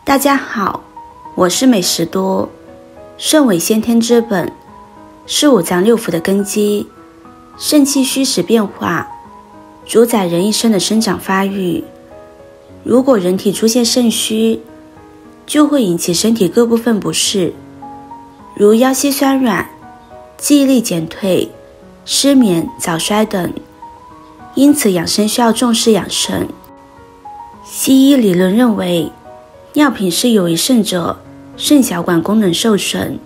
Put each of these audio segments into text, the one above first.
大家好，我是美食多。肾为先天之本，是五脏六腑的根基，肾气虚实变化，主宰人一生的生长发育。如果人体出现肾虚，就会引起身体各部分不适，如腰膝酸软、记忆力减退、失眠、早衰等。因此养生需要重视养肾。西医理论认为，尿频是由于肾者肾小管功能受损，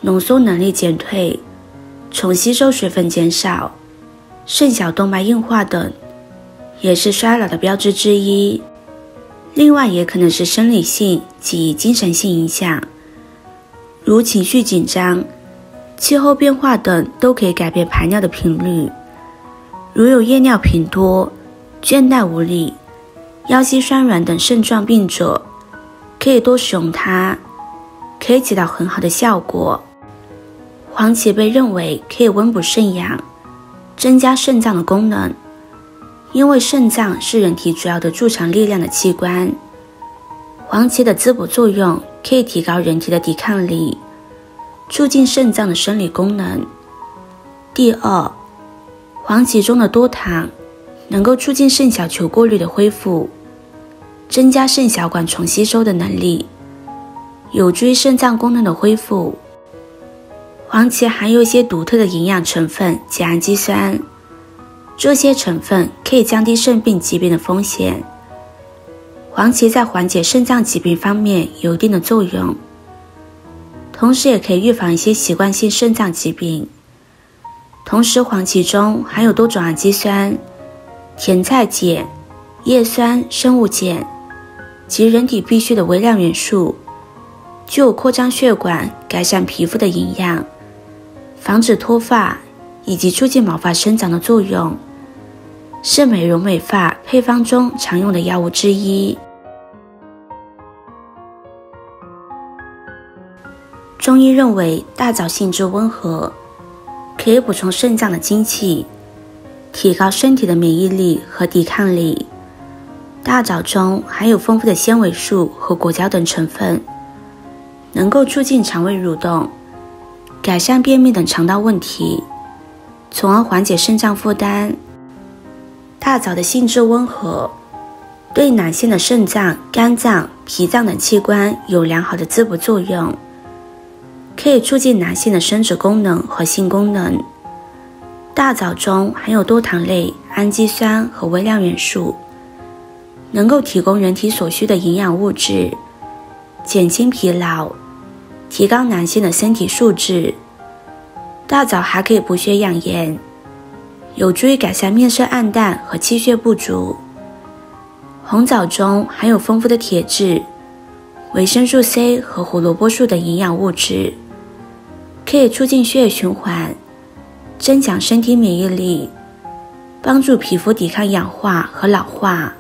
浓缩能力减退，重吸收水分减少，肾小动脉硬化等，也是衰老的标志之一。另外也可能是生理性及精神性影响，如情绪紧张、气候变化等都可以改变排尿的频率。如有夜尿频多、倦怠无力、腰膝酸软等肾状病者，可以多使用它，可以起到很好的效果。黄芪被认为可以温补肾阳，增加肾脏的功能，因为肾脏是人体主要的贮藏力量的器官。黄芪的滋补作用可以提高人体的抵抗力，促进肾脏的生理功能。第二，黄芪中的多糖能够促进肾小球过滤的恢复，增加肾小管重吸收的能力，有助于肾脏功能的恢复。黄芪含有一些独特的营养成分及氨基酸，这些成分可以降低肾病疾病的风险。黄芪在缓解肾脏疾病方面有一定的作用，同时也可以预防一些习惯性肾脏疾病。同时黄芪中含有多种氨基酸、甜菜碱、叶酸、生物碱及人体必需的微量元素，具有扩张血管、改善皮肤的营养，防止脱发以及促进毛发生长的作用，是美容美发配方中常用的药物之一。中医认为大枣性质温和，可以补充肾脏的精气，提高身体的免疫力和抵抗力。大枣中含有丰富的纤维素和果胶等成分，能够促进肠胃蠕动，改善便秘等肠道问题，从而缓解肾脏负担。大枣的性质温和，对男性的肾脏、肝脏、脾脏等器官有良好的滋补作用，可以促进男性的生殖功能和性功能。大枣中含有多糖类、氨基酸和微量元素，能够提供人体所需的营养物质，减轻疲劳，提高男性的身体素质。大枣还可以补血养颜，有助于改善面色暗淡和气血不足。红枣中含有丰富的铁质、维生素 C 和胡萝卜素等营养物质，可以促进血液循环，增强身体免疫力，帮助皮肤抵抗氧化和老化。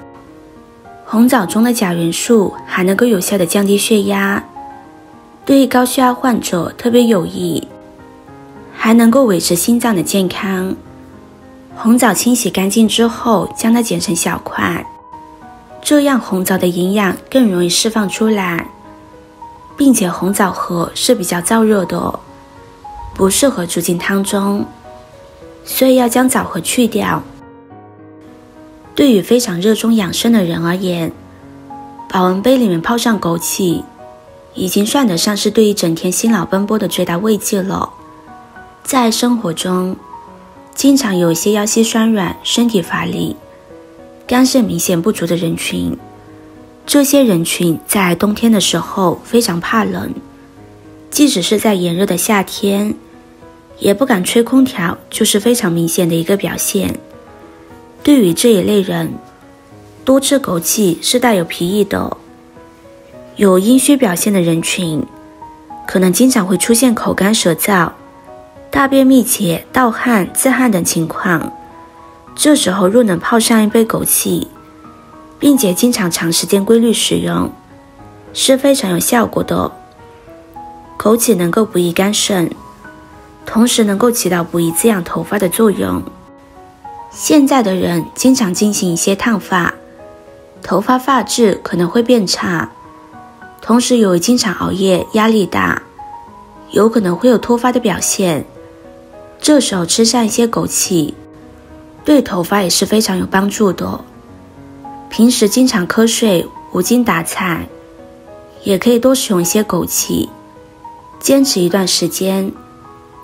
红枣中的钾元素还能够有效地降低血压，对于高血压患者特别有益，还能够维持心脏的健康。红枣清洗干净之后，将它剪成小块，这样红枣的营养更容易释放出来，并且红枣核是比较燥热的，不适合煮进汤中，所以要将枣核去掉。对于非常热衷养生的人而言，保温杯里面泡上枸杞，已经算得上是对一整天辛劳奔波的最大慰藉了。在生活中，经常有一些腰膝酸软、身体乏力、肝肾明显不足的人群，这些人群在冬天的时候非常怕冷，即使是在炎热的夏天，也不敢吹空调，就是非常明显的一个表现。对于这一类人，多吃枸杞是带有裨益的。有阴虚表现的人群，可能经常会出现口干舌燥、大便秘结、盗汗、自汗等情况，这时候若能泡上一杯枸杞，并且经常长时间规律使用，是非常有效果的。枸杞能够补益肝肾，同时能够起到补益滋养头发的作用。现在的人经常进行一些烫发，头发发质可能会变差，同时由于经常熬夜，压力大，有可能会有脱发的表现。这时候吃上一些枸杞，对头发也是非常有帮助的。平时经常瞌睡、无精打采，也可以多使用一些枸杞，坚持一段时间，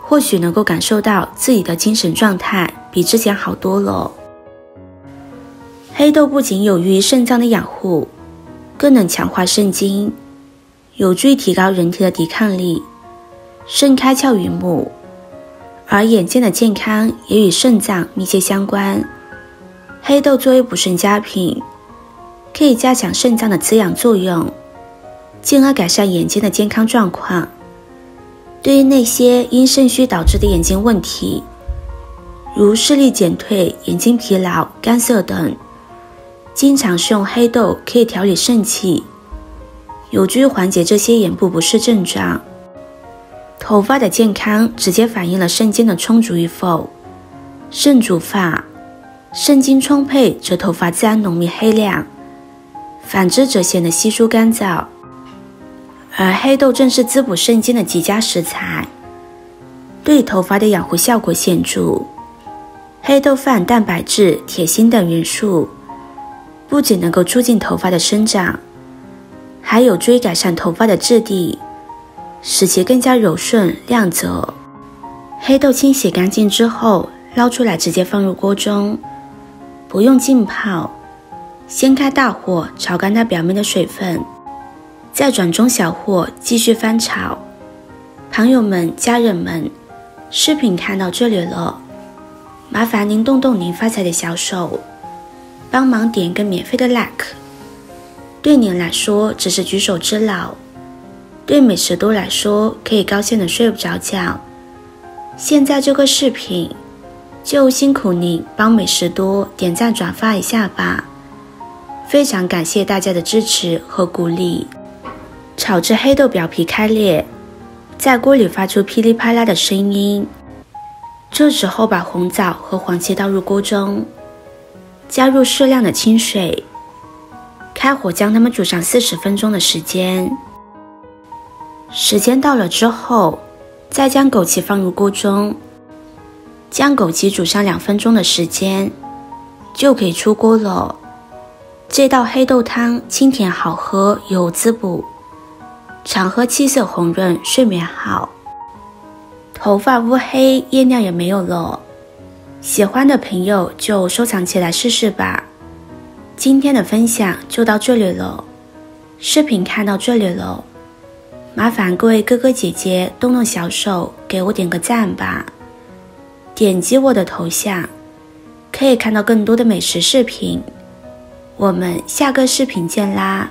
或许能够感受到自己的精神状态比之前好多了。黑豆不仅有益于肾脏的养护，更能强化肾精，有助于提高人体的抵抗力。肾开窍于目，而眼睛的健康也与肾脏密切相关。黑豆作为补肾佳品，可以加强肾脏的滋养作用，进而改善眼睛的健康状况。对于那些因肾虚导致的眼睛问题，如视力减退、眼睛疲劳、干涩等，经常食用黑豆可以调理肾气，有助于缓解这些眼部不适症状。头发的健康直接反映了肾精的充足与否。肾主发，肾精充沛则头发自然浓密黑亮，反之则显得稀疏干燥。而黑豆正是滋补肾精的极佳食材，对头发的养护效果显著。黑豆富含蛋白质、铁、锌等元素，不仅能够促进头发的生长，还有助于改善头发的质地，使其更加柔顺亮泽。黑豆清洗干净之后，捞出来直接放入锅中，不用浸泡，先开大火炒干它表面的水分，再转中小火继续翻炒。朋友们、家人们，视频看到这里了，麻烦您动动您发财的小手，帮忙点一个免费的 like， 对您来说只是举手之劳，对美食多来说可以高兴的睡不着觉。现在这个视频就辛苦你帮美食多点赞转发一下吧，非常感谢大家的支持和鼓励。炒至黑豆表皮开裂，在锅里发出噼里啪啦的声音，这时候把红枣和黄芪倒入锅中，加入适量的清水，开火将它们煮上40分钟的时间。时间到了之后，再将枸杞放入锅中，将枸杞煮上2分钟的时间，就可以出锅了。这道黑豆汤清甜好喝，有滋补，常喝气色红润，睡眠好，头发乌黑，夜尿也没有了。喜欢的朋友就收藏起来试试吧。今天的分享就到这里了，视频看到这里了，麻烦各位哥哥姐姐动动小手给我点个赞吧。点击我的头像，可以看到更多的美食视频。我们下个视频见啦！